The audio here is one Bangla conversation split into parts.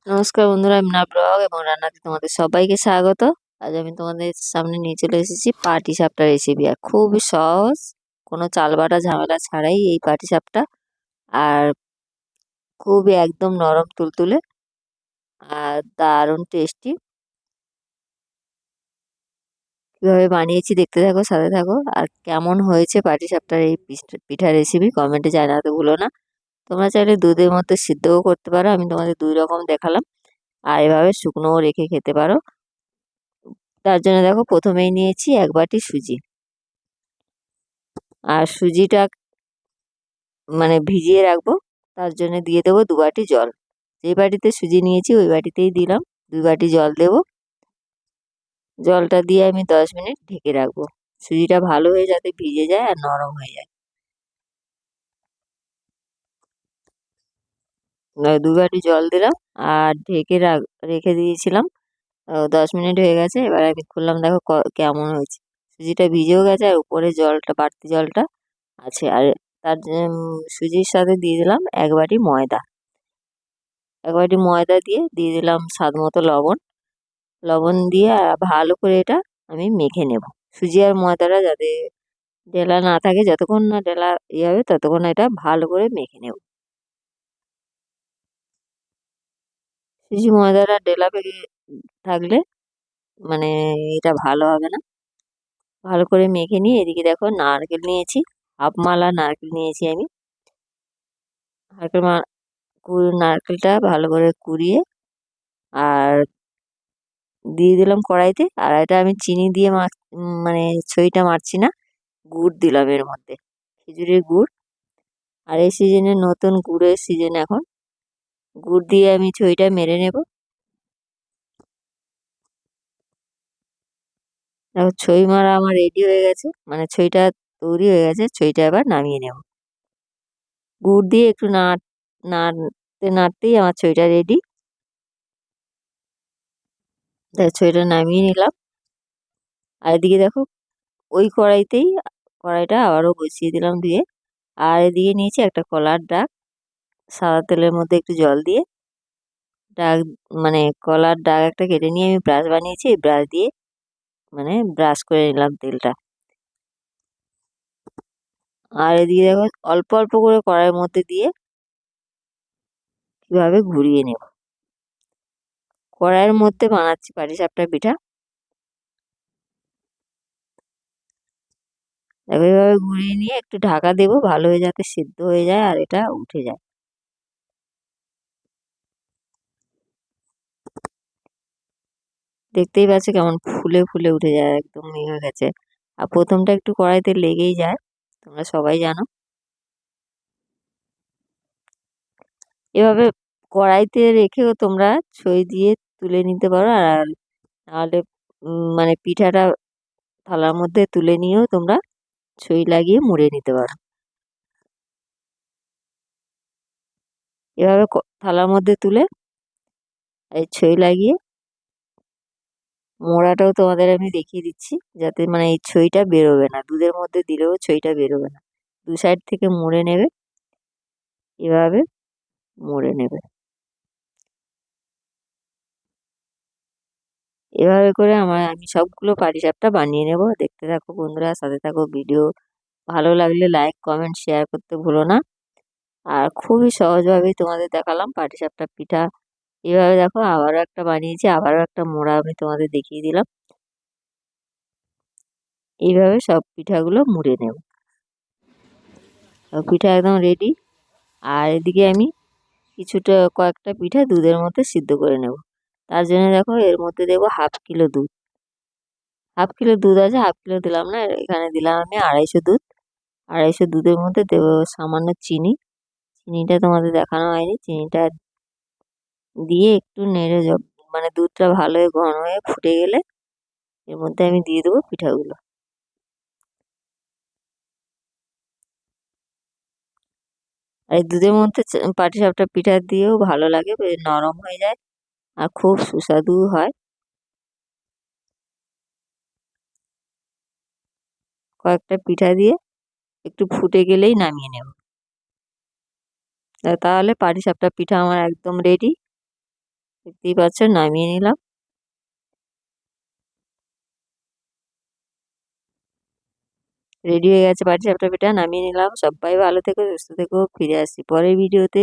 নমস্কার বন্ধুরা, আমি ব্লগ এবং রান্নাতে তোমাদের সবাইকে স্বাগত। আজ আমি তোমাদের সামনে নিয়ে চলে এসেছি পাটিসাপটা রেসিপি। আর খুবই সহজ, কোনো চাল বাটা ঝামেলা ছাড়াই এই পাটিসাপটা। আর খুবই একদম নরম তুলতুলে আর দারুণ টেস্টি। কিভাবে বানিয়েছি দেখতে থাকো, সাথে থাকো। আর কেমন হয়েছে পাটিসাপটার এই পিঠা রেসিপি কমেন্টে জানাতে ভুলো না। তোমরা চাইলে দুধের মধ্যে সিদ্ধও করতে পারো, আমি তোমাদের দুই রকম দেখালাম। আর এভাবে শুকনোও রেখে খেতে পারো। তার জন্য দেখো, প্রথমেই নিয়েছি 1 বাটি সুজি। আর সুজিটা ভিজিয়ে রাখবো, তার জন্য দিয়ে দেবো 2 বাটি জল। যেই বাটিতে সুজি নিয়েছি ওই বাটিতেই দিলাম 2 বাটি জল দেবো। জলটা দিয়ে আমি 10 মিনিট ঢেকে রাখবো, সুজিটা ভালো হয়ে যাতে ভিজে যায় আর নরম হয়ে যায়। 2 বাটি জল দিলাম আর ঢেকে রেখে দিয়েছিলাম। 10 মিনিট হয়ে গেছে, এবার আমি খুললাম, দেখো কেমন হয়েছে। সুজিটা ভিজেও গেছে আর উপরে জলটা, বাড়তি জলটা আছে। আর সুজির সাথে দিয়ে দিলাম 1 বাটি ময়দা। 1 বাটি ময়দা দিয়ে দিয়ে দিলাম স্বাদ মতো লবণ। লবণ দিয়ে আর ভালো করে এটা আমি মেখে নেব। সুজি আর ময়দাটা যাতে ডেলা না থাকে, যতক্ষণ না ডেলা হবে ততক্ষণ এটা ভালো করে মেখে নেব। সুজি ময়দাটা ডেলা পেকে থাকলে মানে এটা ভালো হবে না। ভালো করে মেখে নিয়ে এদিকে দেখো নারকেল নিয়েছি, হাফ মালা নারকেল নিয়েছি আমি। নারকেল নারকেলটা ভালো করে কুড়িয়ে আর দিয়ে দিলাম কড়াইতে। আর এটা আমি চিনি দিয়ে ছইটা মারছি না, গুড় দিলাম এর মধ্যে, খেজুরের গুড়। আর এই সিজনে নতুন গুড়ের সিজন এখন, গুড় দিয়ে আমি ছইটা মেরে নেব। দেখো ছই মারা আমার রেডি হয়ে গেছে, ছইটা তৈরি হয়ে গেছে। ছইটা এবার নামিয়ে নেব। গুড় দিয়ে একটু নাড়তে নাড়তেই আমার ছইটা রেডি। দেখো ছইটা নামিয়ে নিলাম। আর এদিকে দেখো ওই কড়াইটা আবারও বসিয়ে দিলাম ধুয়ে। আর এদিকে নিয়েছি একটা কলার ডাক, সাদা তেলের মধ্যে একটু জল দিয়ে ডাক, কলার ডাক একটা কেটে নিয়ে আমি ব্রাশ বানিয়েছি, এই ব্রাশ দিয়ে ব্রাশ করে নিলাম তেলটা। আর এদিকে দেখো অল্প অল্প করে কড়াইয়ের মধ্যে দিয়ে কিভাবে ঘুরিয়ে নেব। কড়াইয়ের মধ্যে বানাচ্ছি পাটিসাপটা পিঠা। দেখো এইভাবে ঘুরিয়ে নিয়ে একটু ঢাকা দেবো, ভালো হয়ে যাতে সিদ্ধ হয়ে যায় আর এটা উঠে যায়। দেখতেই পাচ্ছ কেমন ফুলে ফুলে উঠে যায়, একদম হয়ে গেছে। আর প্রথমটা একটু কড়াইতে লেগেই যায়, তোমরা সবাই জানো। এভাবে কড়াইতে রেখেও তোমরা ছই দিয়ে তুলে নিতে পারো। আর নাহলে পিঠাটা থালার মধ্যে তুলে নিয়েও তোমরা ছই লাগিয়ে মুড়ে নিতে পারো। এভাবে থালার মধ্যে তুলে এই ছই লাগিয়ে মোড়াটাও তোমাদের আমি দেখিয়ে দিচ্ছি, যাতে এই ছইটা বেরোবে না, দুধের মধ্যে দিলেও ছইটা বেরোবে না। 2 সাইড থেকে মুড়ে নেবে, এভাবে মুড়ে নেবে। এভাবে করে আমি সবগুলো পাটিসাপটা বানিয়ে নেব। দেখতে থাকো বন্ধুরা, সাথে থাকো। ভিডিও ভালো লাগলে লাইক কমেন্ট শেয়ার করতে ভুলো না। আর খুবই সহজভাবেই তোমাদের দেখালাম পাটিসাপটা পিঠা। এভাবে দেখো আবারও একটা বানিয়েছি, আবারও একটা মোড়া আমি তোমাদের দেখিয়ে দিলাম। এইভাবে সব পিঠাগুলো মুড়ে নেব। সব পিঠা একদম রেডি। আর এদিকে আমি কয়েকটা পিঠা দুধের মধ্যে সিদ্ধ করে নেব। তার জন্য দেখো এর মধ্যে দেবো হাফ কিলো দুধ। হাফ কিলো দুধ আছে, হাফ কিলো দিলাম না, এখানে দিলাম আমি 250 দুধ। 250 দুধের মধ্যে দেবো সামান্য চিনি। চিনিটা তোমাদের দেখানো হয়নি। চিনিটা দিয়ে একটু নেড়ে দুধটা ভালো হয়ে ঘন হয়ে ফুটে গেলে এর মধ্যে আমি দিয়ে দেবো পিঠাগুলো। আর এই দুধের মধ্যে পাটিসাপটা পিঠা দিয়েও ভালো লাগে, বেশ নরম হয়ে যায় আর খুব সুস্বাদু হয়। কয়েকটা পিঠা দিয়ে একটু ফুটে গেলেই নামিয়ে নেব। তাহলে পাটিসাপটা পিঠা আমার একদম রেডি। দেখতেই পাচ্ছেন নামিয়ে নিলাম। রেডি হয়ে গেছে পাটিসাপটা পিঠা, নামিয়ে নিলাম। সবাই ভালো থেকো, সুস্থ থেকো, ফিরে আসছি পরের ভিডিওতে।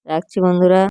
রাখছি বন্ধুরা।